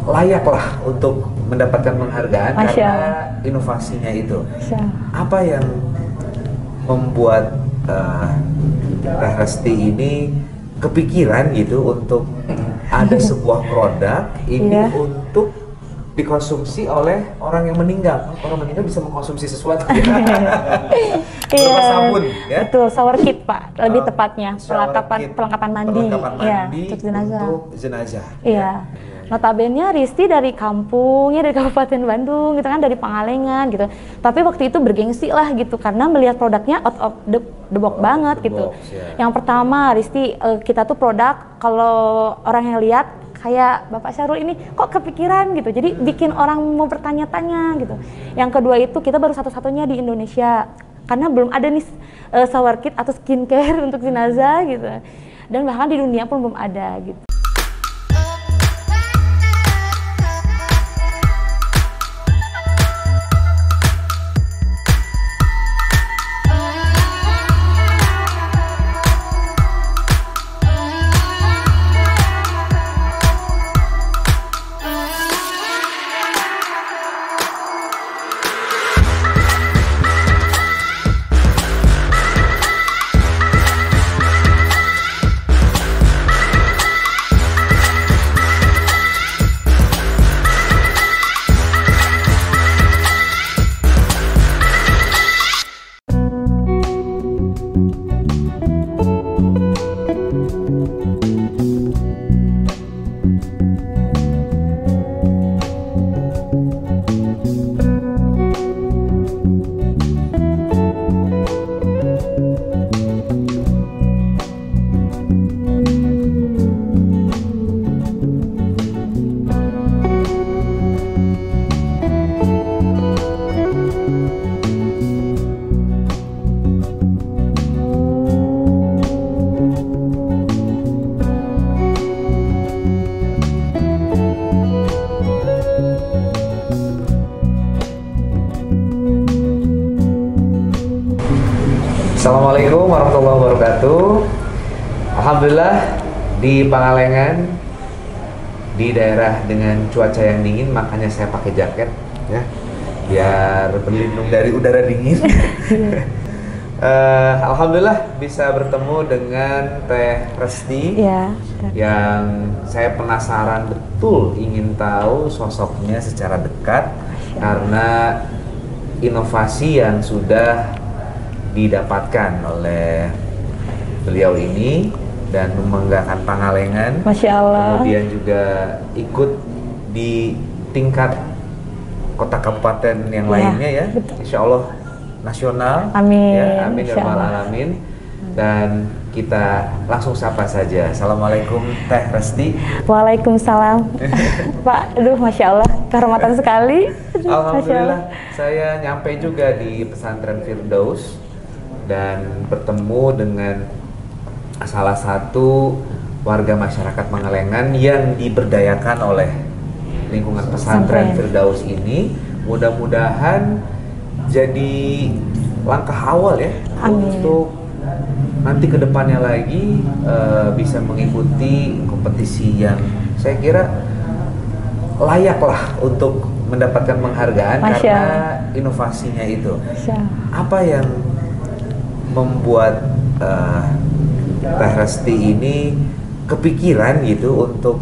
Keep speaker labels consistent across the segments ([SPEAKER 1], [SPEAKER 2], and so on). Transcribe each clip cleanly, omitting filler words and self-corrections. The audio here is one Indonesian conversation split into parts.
[SPEAKER 1] layaklah untuk mendapatkan penghargaan karena inovasinya itu. Apa yang membuat Teh Resti ini kepikiran gitu untuk ada sebuah produk ini untuk dikonsumsi oleh orang yang meninggal. Orang meninggal bisa mengkonsumsi sesuatu. Berupa sabun, ya?
[SPEAKER 2] Betul, shower kit, Pak. Lebih tepatnya perlengkapan mandi. Untuk jenazah.
[SPEAKER 1] Untuk jenazah.
[SPEAKER 2] Iya. Notabene Risti dari kampungnya, dari Kabupaten Bandung gitu kan, dari Pangalengan gitu. Tapi waktu itu bergengsi lah gitu karena melihat produknya out of the box banget gitu. Yang pertama Risti, kita tuh produk kalau orang yang lihat kayak Bapak Syahrul ini kok kepikiran gitu. Jadi bikin orang mau bertanya-tanya gitu. Yang kedua itu kita baru satu-satunya di Indonesia karena belum ada nih shower kit atau skincare untuk jenazah gitu. Dan bahkan di dunia pun belum ada gitu.
[SPEAKER 1] Assalamualaikum warahmatullahi wabarakatuh. Alhamdulillah di Pangalengan, di daerah dengan cuaca yang dingin, makanya saya pakai jaket ya, biar berlindung dari udara dingin. Alhamdulillah bisa bertemu dengan Teh Resti yang saya penasaran betul, ingin tahu sosoknya secara dekat karena inovasi yang sudah didapatkan oleh beliau ini dan membanggakan Pangalengan.
[SPEAKER 2] Masya Allah.
[SPEAKER 1] Kemudian juga ikut di tingkat kota kabupaten yang lainnya ya. Insya Allah nasional.
[SPEAKER 2] Amin.
[SPEAKER 1] Ya, amin ya rabbal alamin. Dan kita langsung sapa saja. Assalamualaikum Teh Resti.
[SPEAKER 2] Waalaikumsalam. Pak, aduh Masya Allah, kehormatan sekali.
[SPEAKER 1] Alhamdulillah, saya nyampe juga di pesantren Firdaus dan bertemu dengan salah satu warga masyarakat Pangalengan yang diberdayakan oleh lingkungan pesantren Firdaus ini. Mudah-mudahan jadi langkah awal ya.
[SPEAKER 2] Amin.
[SPEAKER 1] Untuk nanti kedepannya lagi bisa mengikuti kompetisi yang saya kira layaklah untuk mendapatkan penghargaan karena inovasinya itu. Apa yang membuat Teh Resti ini kepikiran gitu untuk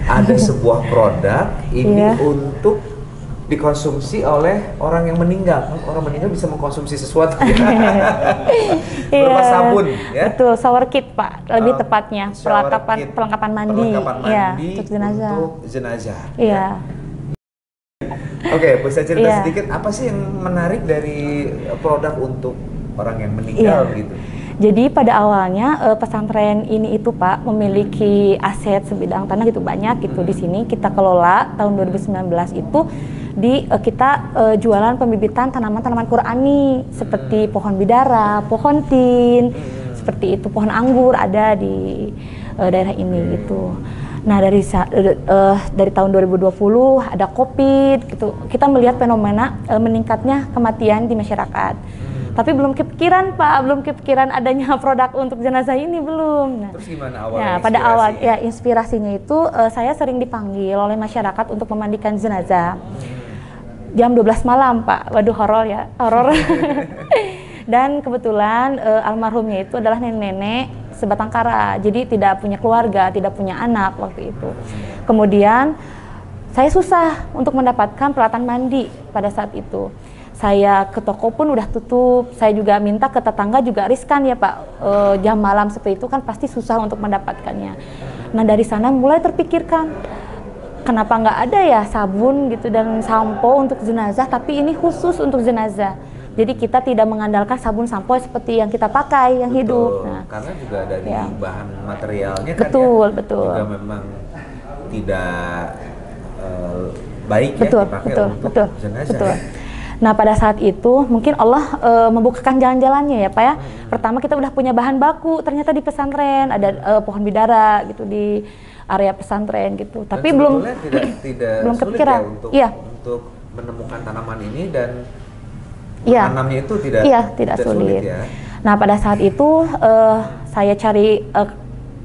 [SPEAKER 1] ada sebuah produk ini untuk dikonsumsi oleh orang yang meninggal. Orang meninggal bisa mengkonsumsi sesuatu. Berupa sabun, ya?
[SPEAKER 2] Betul, shower kit, Pak. Lebih tepatnya perlengkapan mandi. Untuk jenazah.
[SPEAKER 1] Untuk jenazah.
[SPEAKER 2] Iya.
[SPEAKER 1] Oke, bisa cerita sedikit apa sih yang menarik dari produk untuk orang yang meninggal gitu?
[SPEAKER 2] Jadi pada awalnya pesantren ini itu Pak memiliki aset sebidang tanah gitu banyak gitu di sini kita kelola tahun 2019 itu kita jualan pembibitan tanaman-tanaman Qurani seperti pohon bidara, pohon tin, seperti itu pohon anggur ada di daerah ini gitu. Nah dari tahun 2020 ada COVID gitu kita melihat fenomena meningkatnya kematian di masyarakat. Tapi belum kepikiran Pak, belum kepikiran adanya produk untuk jenazah ini belum.
[SPEAKER 1] Nah, terus gimana awalnya?
[SPEAKER 2] Ya, pada awal ya inspirasinya itu saya sering dipanggil oleh masyarakat untuk memandikan jenazah. Jam 12 malam Pak, waduh horor ya, horor. Dan kebetulan almarhumnya itu adalah nenek-nenek sebatang kara, jadi tidak punya keluarga, tidak punya anak waktu itu. Kemudian saya susah untuk mendapatkan peralatan mandi pada saat itu. Saya ke toko pun udah tutup, saya juga minta ke tetangga juga riskan ya Pak, jam malam seperti itu kan pasti susah untuk mendapatkannya. Nah dari sana mulai terpikirkan, kenapa nggak ada ya sabun gitu dan sampo untuk jenazah, tapi ini khusus untuk jenazah. Jadi kita tidak mengandalkan sabun sampo seperti yang kita pakai yang hidup.
[SPEAKER 1] Nah, karena juga dari bahan materialnya kan
[SPEAKER 2] betul.
[SPEAKER 1] juga memang tidak baik ya dipakai untuk jenazah. Ya?
[SPEAKER 2] Nah pada saat itu mungkin Allah membukakan jalan-jalannya ya Pak ya. Pertama kita udah punya bahan baku, ternyata di pesantren ada pohon bidara gitu di area pesantren gitu.
[SPEAKER 1] Dan
[SPEAKER 2] tapi belum
[SPEAKER 1] belum
[SPEAKER 2] kepikiran
[SPEAKER 1] ya untuk menemukan tanaman ini dan menanamnya itu tidak sulit ya.
[SPEAKER 2] Nah pada saat itu saya cari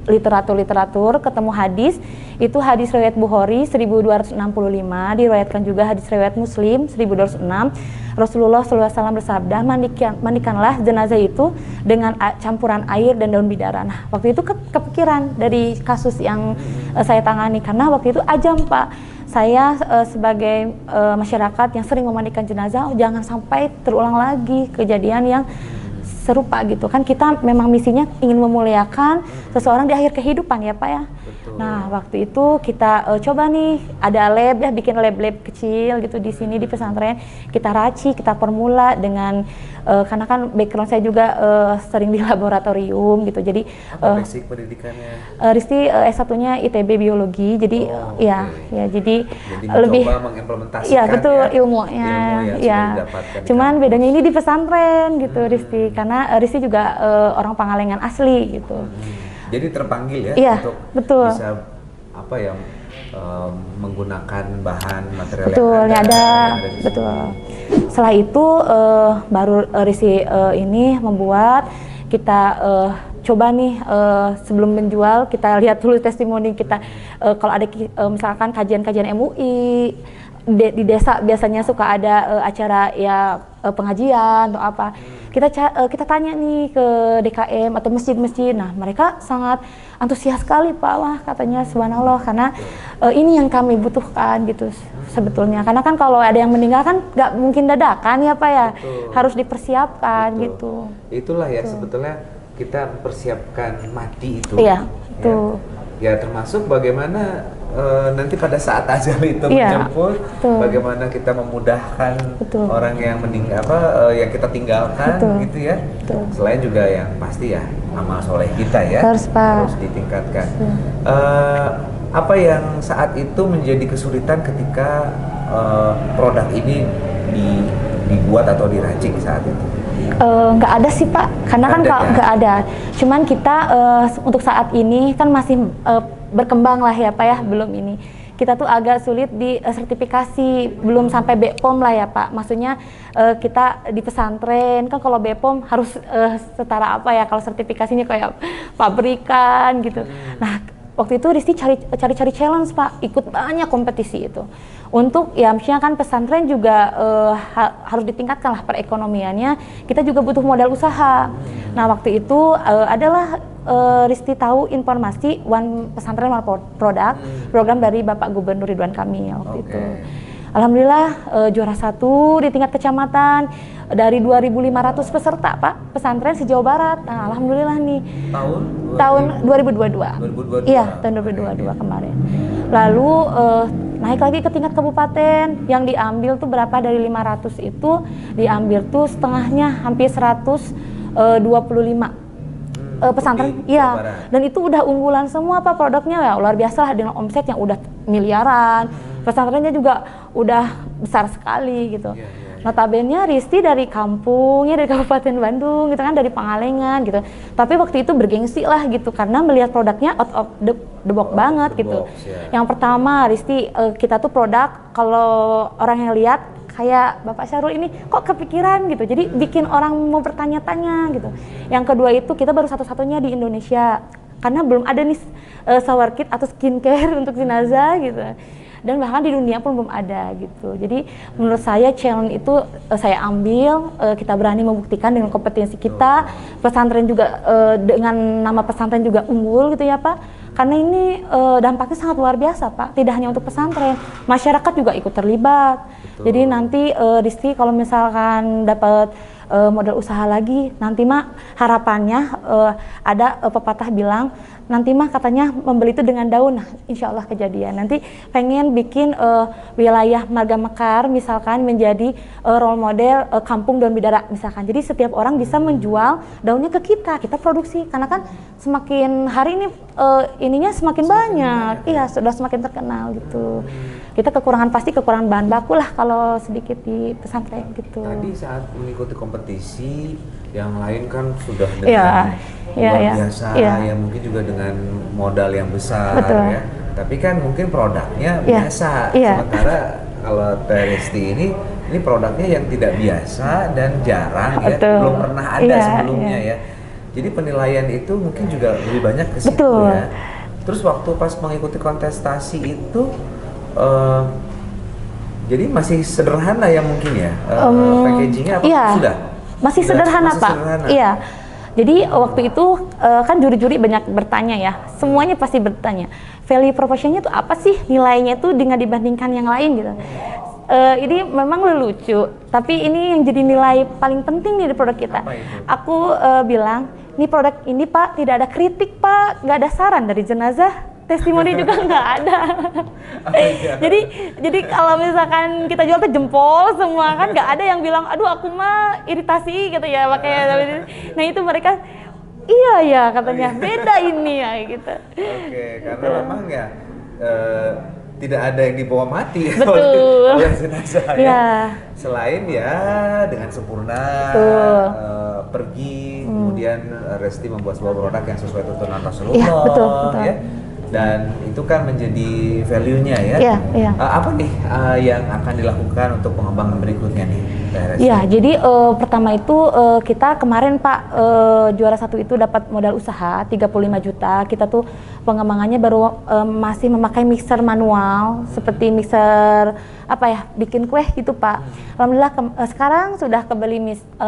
[SPEAKER 2] literatur ketemu hadis. Itu hadis riwayat Bukhari 1265, diriwayatkan juga hadis riwayat Muslim 1206. Rasulullah SAW bersabda, mandikanlah jenazah itu dengan campuran air dan daun bidara. Nah, waktu itu kepikiran dari kasus yang saya tangani, karena waktu itu ajam Pak. Saya sebagai masyarakat yang sering memandikan jenazah, jangan sampai terulang lagi kejadian yang serupa gitu kan. Kita memang misinya ingin memuliakan seseorang di akhir kehidupan ya Pak ya.
[SPEAKER 1] Betul.
[SPEAKER 2] Nah waktu itu kita coba nih ada lab ya, bikin lab kecil gitu di sini di pesantren. Kita racik, kita formula dengan karena kan background saya juga sering di laboratorium gitu. Jadi
[SPEAKER 1] basic pendidikannya?
[SPEAKER 2] Risti S1-nya ITB biologi. Jadi jadi lebih
[SPEAKER 1] mengimplementasikan
[SPEAKER 2] ya betul ilmunya ya. Cuman bedanya ini di pesantren gitu Risti, karena Risti juga orang Pangalengan asli gitu.
[SPEAKER 1] Jadi terpanggil untuk bisa apa ya menggunakan bahan material yang ada.
[SPEAKER 2] Betul. Setelah itu baru Risti ini membuat, kita coba nih sebelum menjual kita lihat dulu testimoni kita. Kalau ada misalkan kajian-kajian MUI di desa biasanya suka ada acara ya pengajian atau apa. Kita tanya nih ke DKM atau masjid-masjid. Nah, mereka sangat antusias sekali Pak. Wah, katanya subhanallah, karena ini yang kami butuhkan gitu sebetulnya. Karena kan kalau ada yang meninggal kan nggak mungkin dadakan ya Pak ya. Harus dipersiapkan gitu.
[SPEAKER 1] Itulah ya sebetulnya kita mempersiapkan mati itu.
[SPEAKER 2] Iya, betul.
[SPEAKER 1] Ya termasuk bagaimana nanti pada saat ajal itu menjemput, bagaimana kita memudahkan orang yang meninggal yang kita tinggalkan gitu ya. Selain juga yang pasti ya amal soleh kita ya harus ditingkatkan. Apa yang saat itu menjadi kesulitan ketika produk ini dibuat atau diracik saat itu?
[SPEAKER 2] Nggak ada sih Pak, karena kan nggak ada. Cuman kita untuk saat ini kan masih berkembang lah ya Pak ya, belum ini. Kita tuh agak sulit di sertifikasi, belum sampai BPOM lah ya Pak. Maksudnya kita di pesantren kan kalau BPOM harus setara apa ya, kalau sertifikasinya kayak pabrikan gitu. Nah waktu itu Risti cari challenge Pak, ikut banyak kompetisi itu. Untuk ya misalnya kan pesantren juga harus ditingkatkan lah perekonomiannya, kita juga butuh modal usaha. Nah waktu itu adalah Risti tahu informasi One Pesantren One Product, program dari Bapak Gubernur Ridwan Kamil waktu itu. Alhamdulillah juara 1 di tingkat kecamatan dari 2.500 peserta Pak, pesantren se-Jawa Barat. Nah alhamdulillah nih tahun 2022. Iya tahun 2022 kemarin. Lalu naik lagi ke tingkat kabupaten, yang diambil tuh berapa dari 500 itu diambil tuh setengahnya hampir 125 pesantren, dan itu udah unggulan semua Pak produknya ya, luar biasa lah dengan omset yang udah miliaran, pesantrennya juga udah besar sekali gitu. Notabene Risti dari kampungnya dari Kabupaten Bandung gitu kan, dari Pangalengan gitu, tapi waktu itu bergengsi lah gitu karena melihat produknya out of the box banget gitu. Yang pertama Risti kita tuh produk kalau orang yang lihat kayak Bapak Syahrul ini kok kepikiran gitu, jadi bikin orang mau bertanya-tanya gitu. Yang kedua itu kita baru satu-satunya di Indonesia karena belum ada nih shower kit atau skincare untuk jenazah gitu, dan bahkan di dunia pun belum ada gitu. Jadi menurut saya challenge itu saya ambil, kita berani membuktikan dengan kompetensi kita. Pesantren juga dengan nama pesantren juga unggul gitu ya Pak, karena ini dampaknya sangat luar biasa Pak, tidak hanya untuk pesantren, masyarakat juga ikut terlibat. Betul. Jadi nanti Risti kalau misalkan dapat modal usaha lagi, nanti mah harapannya ada pepatah bilang nanti mah katanya membeli itu dengan daun. Nah, insya Allah kejadian. Nanti pengen bikin wilayah Marga Mekar misalkan menjadi role model kampung daun bidara misalkan. Jadi setiap orang bisa menjual daunnya ke kita produksi, karena kan semakin hari ini ininya semakin banyak. Iya, sudah semakin terkenal gitu. Kita pasti kekurangan bahan baku lah kalau sedikit di pesantren gitu.
[SPEAKER 1] Tadi saat mengikuti kompetisi yang lain kan sudah dengan luar biasa, ya mungkin juga dengan modal yang besar. Betul. Ya. Tapi kan mungkin produknya biasa. Sementara kalau Teh Risti ini produknya yang tidak biasa dan jarang ya, belum pernah ada sebelumnya ya. Jadi penilaian itu mungkin juga lebih banyak ke situ ya. Terus waktu pas mengikuti kontestasi itu jadi masih sederhana ya mungkin ya, packagingnya apa sudah?
[SPEAKER 2] Masih sederhana Pak. Iya. Jadi waktu itu kan juri-juri banyak bertanya ya, semuanya pasti bertanya value propositionnya itu apa sih, nilainya itu dengan dibandingkan yang lain gitu. Ini memang lucu, tapi ini yang jadi nilai paling penting nih di produk kita. Aku bilang, ini produk ini Pak tidak ada kritik Pak, nggak ada saran dari jenazah, testimoni juga nggak ada. Jadi kalau misalkan kita jual tuh jempol semua, kan nggak ada yang bilang aduh aku mah iritasi gitu ya pakai. Nah itu mereka iya ya katanya beda ini ya gitu. Oke,
[SPEAKER 1] karena memang ya tidak ada yang dibawa mati
[SPEAKER 2] oleh
[SPEAKER 1] jenazah ya. Selain ya dengan sempurna pergi, kemudian Resti membuat sebuah produk yang sesuai tuntunan Rasulullah.
[SPEAKER 2] Betul.
[SPEAKER 1] Ya. Dan itu kan menjadi value-nya ya. Apa nih yang akan dilakukan untuk pengembangan berikutnya nih?
[SPEAKER 2] Ya, jadi pertama itu kita kemarin Pak juara satu itu dapat modal usaha 35 juta. Kita tuh pengembangannya baru masih memakai mixer manual seperti mixer apa ya, bikin kue gitu Pak. Alhamdulillah sekarang sudah kebeli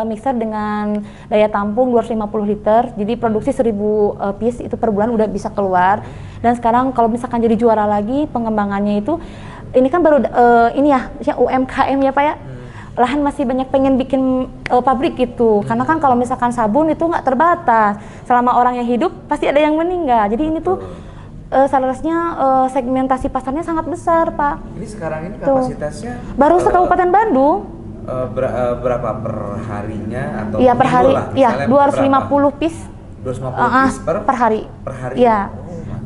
[SPEAKER 2] mixer dengan daya tampung 250 liter. Jadi produksi 1000 piece itu per bulan udah bisa keluar. Dan sekarang kalau misalkan jadi juara lagi, pengembangannya itu ini kan baru ini ya UMKM ya Pak ya. Lahan masih banyak pengen bikin pabrik gitu, karena kan kalau misalkan sabun itu nggak terbatas, selama orang yang hidup pasti ada yang meninggal. Jadi ini tuh seharusnya segmentasi pasarnya sangat besar Pak.
[SPEAKER 1] Ini sekarang ini kapasitasnya
[SPEAKER 2] baru se-Kabupaten Bandung.
[SPEAKER 1] Berapa per harinya atau
[SPEAKER 2] iya per hari? Iya 250 piece.
[SPEAKER 1] 250 piece
[SPEAKER 2] per hari.
[SPEAKER 1] Per hari.
[SPEAKER 2] Iya.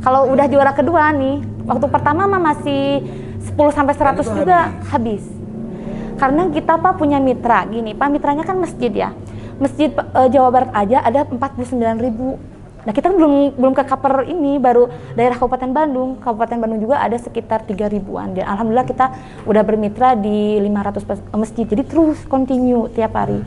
[SPEAKER 2] Kalau udah juara kedua nih, waktu pertama mah masih 10 sampai 100 juga habis. Karena kita Pak punya mitra gini, Pak mitranya kan masjid ya. Masjid Jawa Barat aja ada 49.000. Nah kita belum ke cover ini, baru daerah Kabupaten Bandung. Kabupaten Bandung juga ada sekitar 3.000-an. Dan alhamdulillah kita udah bermitra di 500 masjid. Jadi terus continue tiap hari.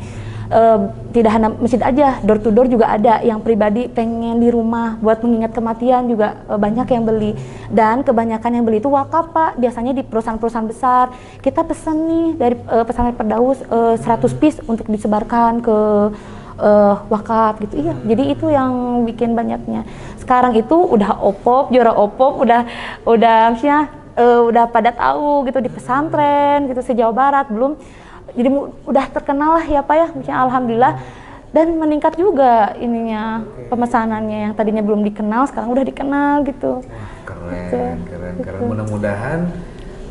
[SPEAKER 2] Tidak hanya masjid aja, door to door juga ada. Yang pribadi pengen di rumah buat mengingat kematian juga banyak yang beli. Dan kebanyakan yang beli itu wakaf Pak. Biasanya di perusahaan-perusahaan besar. Kita pesan nih dari pesantren Firdaus 100 piece untuk disebarkan ke wakaf gitu. Iya, jadi itu yang bikin banyaknya. Sekarang itu udah OPOP, juara OPOP udah maksudnya udah pada tahu gitu di pesantren gitu se-Jawa Barat belum. Jadi udah terkenal lah ya Pak ya, misalnya alhamdulillah, dan meningkat juga ininya pemesanannya yang tadinya belum dikenal sekarang udah dikenal gitu.
[SPEAKER 1] Keren. Mudah-mudahan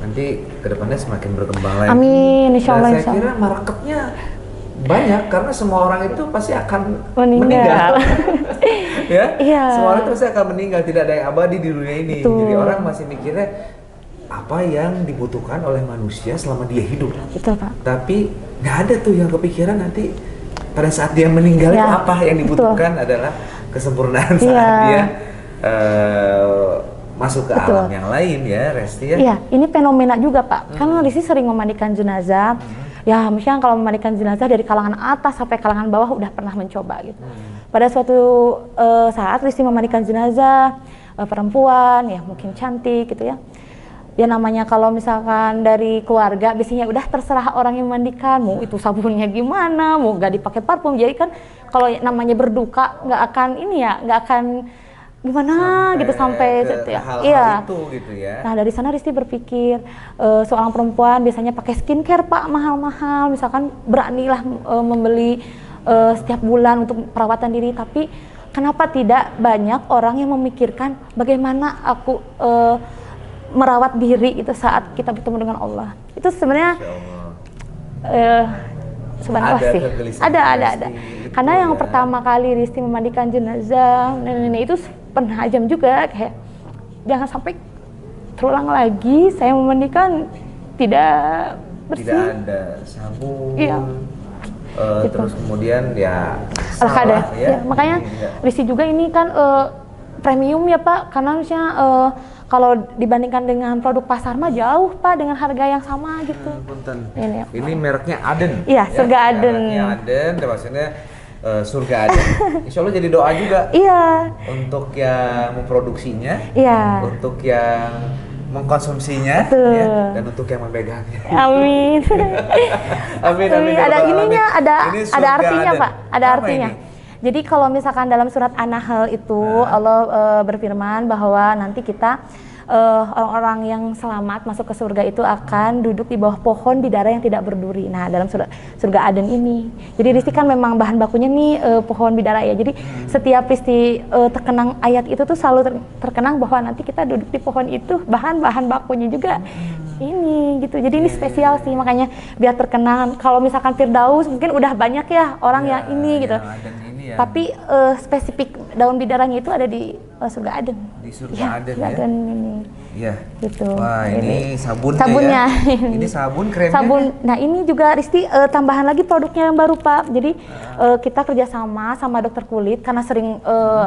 [SPEAKER 1] nanti kedepannya semakin berkembang lagi.
[SPEAKER 2] Amin, insya Allah.
[SPEAKER 1] Saya kira marketnya banyak karena semua orang itu pasti akan meninggal. Semua orang itu pasti akan meninggal, tidak ada yang abadi di dunia ini. Betul. Jadi orang masih mikirnya apa yang dibutuhkan oleh manusia selama dia hidup.
[SPEAKER 2] Betul Pak.
[SPEAKER 1] Tapi nggak ada tuh yang kepikiran nanti pada saat dia meninggal itu apa yang dibutuhkan adalah kesempurnaan saat dia masuk ke alam yang lain ya, Resti ya?
[SPEAKER 2] Iya, ini fenomena juga Pak. Kan Risti sering memandikan jenazah. Ya, misalnya kalau memandikan jenazah dari kalangan atas sampai kalangan bawah udah pernah mencoba gitu. Pada suatu saat Risti memandikan jenazah perempuan, ya mungkin cantik gitu ya. Ya namanya kalau misalkan dari keluarga biasanya udah terserah orang yang memandikan, mau itu sabunnya gimana, mau nggak dipakai parfum. Jadi kan kalau namanya berduka nggak akan ini ya, nggak akan gimana gitu sampai ya. Iya.
[SPEAKER 1] Itu gitu ya.
[SPEAKER 2] Nah dari sana Risti berpikir seorang perempuan biasanya pakai skincare Pak mahal-mahal, misalkan beranilah membeli setiap bulan untuk perawatan diri, tapi kenapa tidak banyak orang yang memikirkan bagaimana aku merawat diri itu saat kita bertemu dengan Allah. Itu sebenarnya subhanallah sih. Ada. Karena yang pertama kali Risti memandikan jenazah nenek itu pernah ajam juga, kayak jangan sampai terulang lagi saya memandikan tidak bersih.
[SPEAKER 1] Tidak ada sabun.
[SPEAKER 2] Iya.
[SPEAKER 1] Gitu. Terus kemudian ya
[SPEAKER 2] salah ya. Makanya Risti juga ini kan premium ya Pak, karena misalnya kalau dibandingkan dengan produk pasar mah jauh Pak dengan harga yang sama gitu.
[SPEAKER 1] Ini mereknya Aden.
[SPEAKER 2] Iya, surga Aden.
[SPEAKER 1] Mereknya Aden, maksudnya surga Aden. Insya Allah jadi doa juga.
[SPEAKER 2] Iya.
[SPEAKER 1] Untuk yang memproduksinya.
[SPEAKER 2] Iya.
[SPEAKER 1] Untuk yang mengkonsumsinya. Ya, dan untuk yang memegangnya.
[SPEAKER 2] Amin.
[SPEAKER 1] Amin.
[SPEAKER 2] Ada ininya, ada artinya Aden. Pak. Ada
[SPEAKER 1] apa
[SPEAKER 2] artinya.
[SPEAKER 1] Ini?
[SPEAKER 2] Jadi kalau misalkan dalam surat An-Nahl itu Allah berfirman bahwa nanti kita orang-orang yang selamat masuk ke surga itu akan duduk di bawah pohon bidara yang tidak berduri. Nah dalam surga Aden ini, jadi Risti kan memang bahan bakunya nih pohon bidara ya. Jadi setiap Risti terkenang ayat itu tuh selalu terkenang bahwa nanti kita duduk di pohon itu, bahan bakunya juga ini gitu. Jadi ini spesial sih, makanya biar terkenang. Kalau misalkan Firdaus mungkin udah banyak ya orang yang ini gitu. Tapi spesifik daun bidaranya itu ada di surga Aden.
[SPEAKER 1] Di surga Aden ya.
[SPEAKER 2] Aden ini.
[SPEAKER 1] Iya.
[SPEAKER 2] Gitu.
[SPEAKER 1] Wah, ini sabunnya. Ya. Ini sabun kremnya.
[SPEAKER 2] Sabun. Nah, ini juga Risti tambahan lagi produknya yang baru, Pak. Jadi kita kerjasama sama dokter kulit karena sering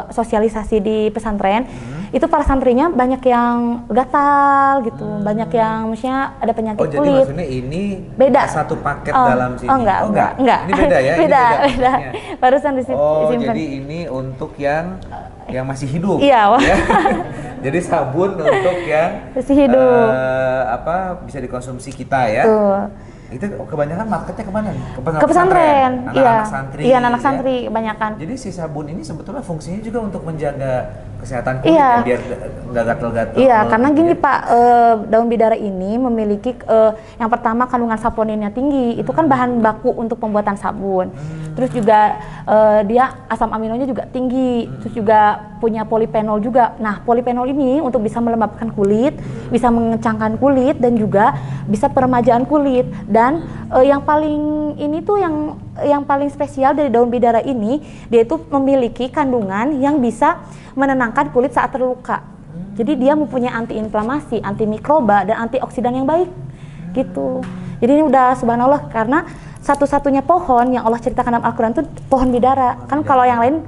[SPEAKER 2] sosialisasi di pesantren. Itu para santrinya banyak yang gatal gitu, banyak yang maksudnya ada penyakit kulit.
[SPEAKER 1] Jadi maksudnya ini beda satu paket dalam sini.
[SPEAKER 2] Enggak.
[SPEAKER 1] Ini beda ya.
[SPEAKER 2] Beda. Barusan Risti simpan.
[SPEAKER 1] Jadi ini untuk yang masih hidup.
[SPEAKER 2] Iya.
[SPEAKER 1] Ya? Jadi sabun untuk yang
[SPEAKER 2] masih hidup.
[SPEAKER 1] Bisa dikonsumsi kita ya.
[SPEAKER 2] Tuh.
[SPEAKER 1] Itu kebanyakan marketnya kemana nih?
[SPEAKER 2] Ke pesantren.
[SPEAKER 1] Anak-anak santri.
[SPEAKER 2] Iya, anak santri kebanyakan.
[SPEAKER 1] Jadi si sabun ini sebetulnya fungsinya juga untuk menjaga kesehatan kulit ya, biar nggak gatel-gatel.
[SPEAKER 2] Iya, karena gini Pak, daun bidara ini memiliki yang pertama kandungan saponinnya tinggi. Itu kan bahan baku untuk pembuatan sabun. Terus juga dia asam aminonya juga tinggi. Terus juga punya polifenol juga. Nah, polifenol ini untuk bisa melembabkan kulit, bisa mengencangkan kulit, dan juga bisa peremajaan kulit. Dan yang paling ini tuh yang paling spesial dari daun bidara ini, dia itu memiliki kandungan yang bisa menenangkan kulit saat terluka. Jadi dia mempunyai antiinflamasi, antimikroba, dan antioksidan yang baik gitu. Jadi ini udah subhanallah, karena satu-satunya pohon yang Allah ceritakan dalam Al-Quran itu pohon bidara. Kan kalau yang lain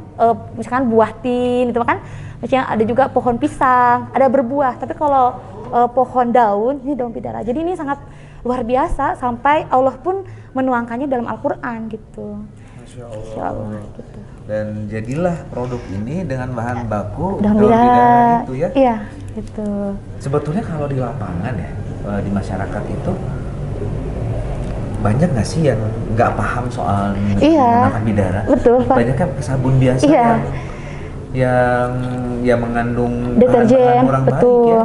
[SPEAKER 2] misalkan buah tin itu kan, misalnya ada juga pohon pisang, ada berbuah. Tapi kalau pohon daun, ini daun bidara. Jadi ini sangat luar biasa sampai Allah pun menuangkannya dalam Al-Quran gitu.
[SPEAKER 1] Masya Allah gitu. Dan jadilah produk ini dengan bahan baku
[SPEAKER 2] daun bidara
[SPEAKER 1] itu ya.
[SPEAKER 2] Iya, gitu.
[SPEAKER 1] Sebetulnya kalau di lapangan ya, di masyarakat itu banyak nggak sih yang nggak paham soal menggunakan bidara?
[SPEAKER 2] Betul, Pak.
[SPEAKER 1] Banyaknya pakai sabun biasa yang mengandung
[SPEAKER 2] deterjen,
[SPEAKER 1] kurang
[SPEAKER 2] betul.
[SPEAKER 1] baik ya.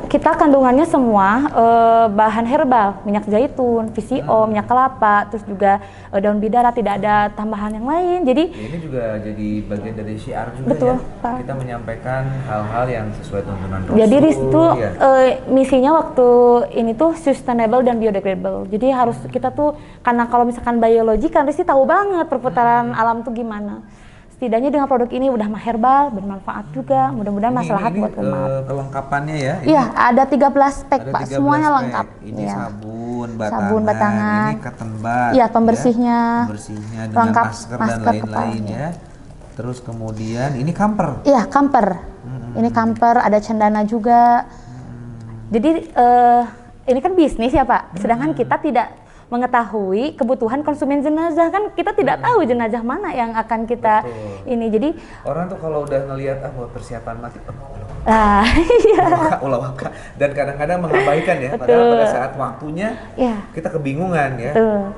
[SPEAKER 2] Kita kandungannya semua bahan herbal, minyak zaitun, VCO, minyak kelapa, terus juga daun bidara, tidak ada tambahan yang lain. Jadi
[SPEAKER 1] ini juga jadi bagian dari syiar juga.
[SPEAKER 2] Betul,
[SPEAKER 1] ya.
[SPEAKER 2] Pak.
[SPEAKER 1] Kita menyampaikan hal-hal yang sesuai tuntunan Rasul.
[SPEAKER 2] Jadi itu misinya waktu ini tuh sustainable dan biodegradable. Jadi harus kita tuh, karena kalau misalkan biologi kan Rizky tahu banget perputaran alam tuh gimana. Setidaknya dengan produk ini udah herbal, bermanfaat juga. Mudah-mudahan maslahat buat umat.
[SPEAKER 1] Kelengkapannya ya?
[SPEAKER 2] Iya, ada 13 pack Pak, semuanya lengkap.
[SPEAKER 1] Ini
[SPEAKER 2] ya.
[SPEAKER 1] sabun batangan, ini cotton bud.
[SPEAKER 2] Iya, pembersihnya.
[SPEAKER 1] Pembersihnya dengan
[SPEAKER 2] lengkap,
[SPEAKER 1] masker dan lain-lain ya. Terus kemudian ini kamper.
[SPEAKER 2] Iya, kamper. Ini kamper, ada cendana juga. Jadi ini kan bisnis ya Pak. Sedangkan kita tidak mengetahui kebutuhan konsumen jenazah, kan kita tidak tahu jenazah mana yang akan kita ini. Jadi
[SPEAKER 1] orang tuh kalau udah ngelihat buat persiapan mati,
[SPEAKER 2] iya.
[SPEAKER 1] ulah waka, dan kadang-kadang mengabaikan ya, padahal pada saat waktunya kita kebingungan ya.
[SPEAKER 2] Betul.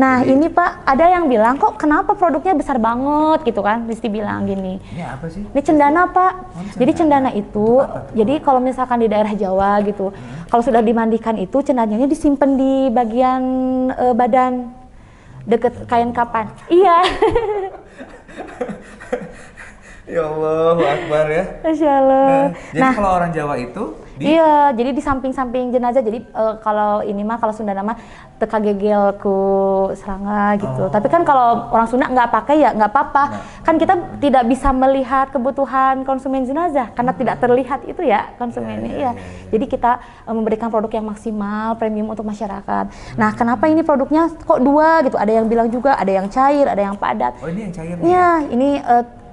[SPEAKER 2] Nah, ini Pak, ada yang bilang kok kenapa produknya besar banget gitu kan? Risti bilang gini.
[SPEAKER 1] Ini apa sih?
[SPEAKER 2] Ini cendana Pak. Jadi cendana itu, jadi kalau misalkan di daerah Jawa gitu, kalau sudah dimandikan itu cendananya disimpan di bagian badan deket kain kapan. Iya.
[SPEAKER 1] Ya Allah, Akbar ya.
[SPEAKER 2] Masya Allah.
[SPEAKER 1] Jadi kalau orang Jawa itu
[SPEAKER 2] iya, jadi di samping-samping jenazah. Jadi kalau ini mah, kalau Sunda nama teka gegel ku serangga gitu. Tapi kan kalau orang Sunda nggak pakai ya nggak apa-apa. Kan kita tidak bisa melihat kebutuhan konsumen jenazah karena tidak terlihat itu ya konsumennya. Iya. Jadi kita memberikan produk yang maksimal, premium untuk masyarakat. Nah, kenapa ini produknya kok dua gitu? Ada yang bilang juga ada yang cair, ada yang padat.
[SPEAKER 1] Oh, ini yang cair.
[SPEAKER 2] Iya, ini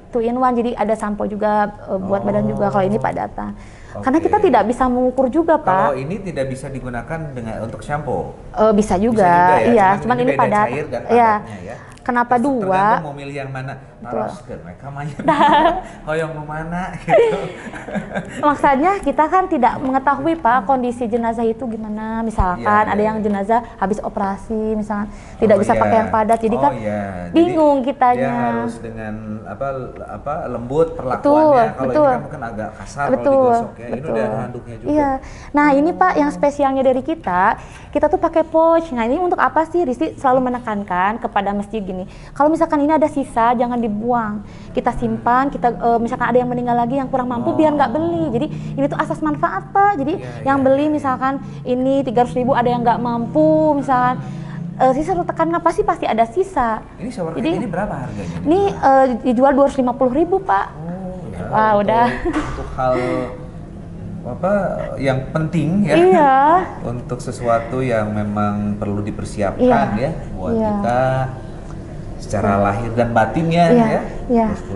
[SPEAKER 2] 2-in-1, jadi ada sampo juga buat badan juga kalau ini padatan. Karena kita tidak bisa mengukur juga, Pak.
[SPEAKER 1] Kalau ini tidak bisa digunakan untuk shampoo.
[SPEAKER 2] Bisa juga,
[SPEAKER 1] ya?
[SPEAKER 2] Iya. Cuman ini padat.
[SPEAKER 1] Cair dan
[SPEAKER 2] Iya.
[SPEAKER 1] padatnya, ya.
[SPEAKER 2] Kenapa
[SPEAKER 1] terus
[SPEAKER 2] dua?
[SPEAKER 1] Tergantung mau milih yang mana. Taros ke mereka main. Hoyong mau mana gitu.
[SPEAKER 2] Maksudnya kita kan tidak mengetahui Pak kondisi jenazah itu gimana. Misalkan ada yang jenazah habis operasi, misalkan tidak bisa pakai yang padat. Jadi kan bingung kitanya.
[SPEAKER 1] Dia harus dengan apa lembut perlakuannya. Kalau ini kan mungkin agak kasar kalau digosok ya. Ini udah ada handuknya juga.
[SPEAKER 2] Iya. Nah, ini Pak yang spesialnya dari kita tuh pakai pouch. Nah, ini untuk apa sih? Risti selalu menekankan kepada masjid gini. Kalau misalkan ini ada sisa, jangan dibuang. Kita simpan, kita misalkan ada yang meninggal lagi yang kurang mampu, biar nggak beli. Jadi ini tuh asas manfaat Pak. Jadi yang beli misalkan ini 300.000, ada yang nggak mampu, misalkan sisa tekan apa sih pasti ada sisa.
[SPEAKER 1] Ini shower ini berapa harganya?
[SPEAKER 2] Ini dijual 250.000 Pak. Wah, udah.
[SPEAKER 1] Untuk hal apa yang penting ya, untuk sesuatu yang memang perlu dipersiapkan ya buat kita secara lahir dan batinnya ya.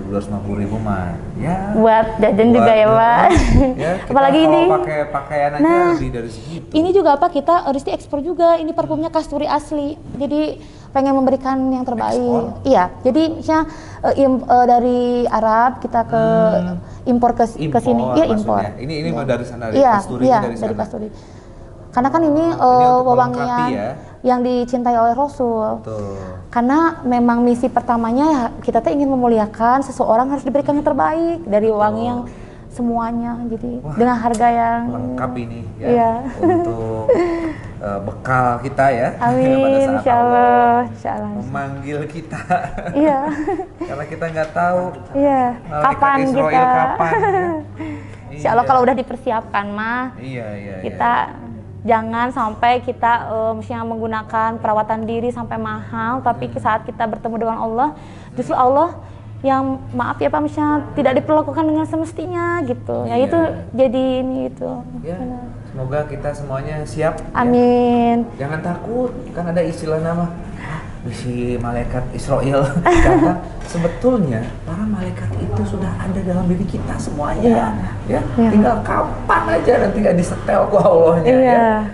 [SPEAKER 1] 250.000 mah ya
[SPEAKER 2] buat jajan juga ya Pak.
[SPEAKER 1] Ya,
[SPEAKER 2] apalagi ini
[SPEAKER 1] pakai pakaian aja lebih dari segitu.
[SPEAKER 2] Ini juga apa, kita Risti ekspor juga. Ini parfumnya kasturi asli, jadi pengen memberikan yang terbaik. Iya, jadi misalnya dari Arab kita ke impor ke sini. Iya, impor.
[SPEAKER 1] Ini dari sana, dari kasturi dari sana.
[SPEAKER 2] Dari kasturi. Karena kan ini wewangian yang dicintai oleh Rasul. Karena memang misi pertamanya kita tuh ingin memuliakan seseorang, harus diberikan yang terbaik dari wangi yang semuanya. Jadi dengan harga yang
[SPEAKER 1] lengkap ini ya, untuk bekal kita ya.
[SPEAKER 2] Amin,
[SPEAKER 1] pada saat
[SPEAKER 2] insyaallah,
[SPEAKER 1] memanggil kita.
[SPEAKER 2] Iya.
[SPEAKER 1] Karena kita nggak tahu.
[SPEAKER 2] Iya. Kapan
[SPEAKER 1] Israel
[SPEAKER 2] kita?
[SPEAKER 1] Kapan? Ya?
[SPEAKER 2] Insyaallah kalau udah dipersiapkan mah. Kita jangan sampai kita misalnya menggunakan perawatan diri sampai mahal, tapi saat kita bertemu dengan Allah, justru Allah yang maaf ya Pak, misalnya tidak diperlakukan dengan semestinya gitu. Ya itu jadi ini gitu.
[SPEAKER 1] Ya, semoga kita semuanya siap.
[SPEAKER 2] Amin.
[SPEAKER 1] Ya. Jangan takut, kan ada istilah nama si malaikat Israel. Karena sebetulnya para malaikat itu sudah ada dalam diri kita semuanya. Tinggal kapan aja nanti disetel ku Allahnya.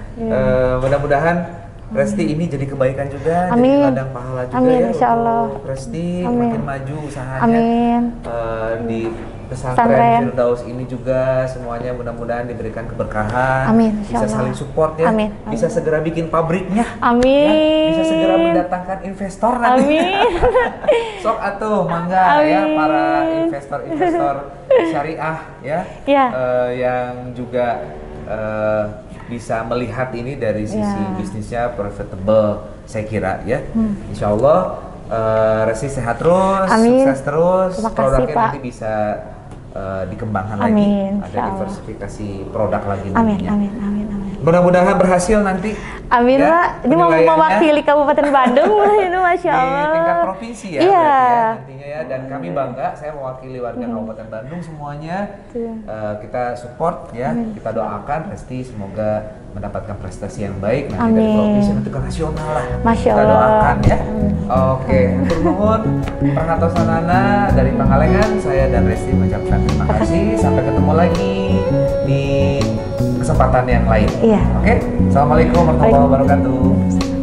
[SPEAKER 1] Mudah-mudahan Resti ini jadi kebaikan juga, jadi ladang pahala juga ya untuk Resti makin maju usahanya. Di pesantren Firdaus ini juga semuanya mudah-mudahan diberikan keberkahan. Bisa saling support ya. Bisa segera bikin pabriknya. Ya, bisa segera mendatangkan investor nanti. Sok atuh mangga ya para investor syariah ya. Yang juga bisa melihat ini dari sisi bisnisnya profitable, saya kira ya. Insya Allah Resti sehat terus, sukses terus, produknya nanti bisa dikembangkan lagi, ada diversifikasi produk lagi nantinya. Amin. Mudah-mudahan berhasil nanti.
[SPEAKER 2] Amin Pak. Ini mau mewakili Kabupaten Bandung ini, Masya Allah.
[SPEAKER 1] Di tingkat provinsi ya, nantinya ya. Dan kami bangga, saya mewakili warga Kabupaten Bandung semuanya. Kita support ya, kita doakan Resti semoga mendapatkan prestasi yang baik nanti dari
[SPEAKER 2] Amin.
[SPEAKER 1] provinsi nanti ke nasional lah.
[SPEAKER 2] Masya
[SPEAKER 1] Kita
[SPEAKER 2] Allah.
[SPEAKER 1] doakan ya. Oke, hatur nuhun Prangatosana dari Pangalengan, saya dan Resti mengucapkan terima kasih. Sampai ketemu lagi di kesempatan yang lain.
[SPEAKER 2] Iya.
[SPEAKER 1] Oke, assalamualaikum warahmatullahi wabarakatuh.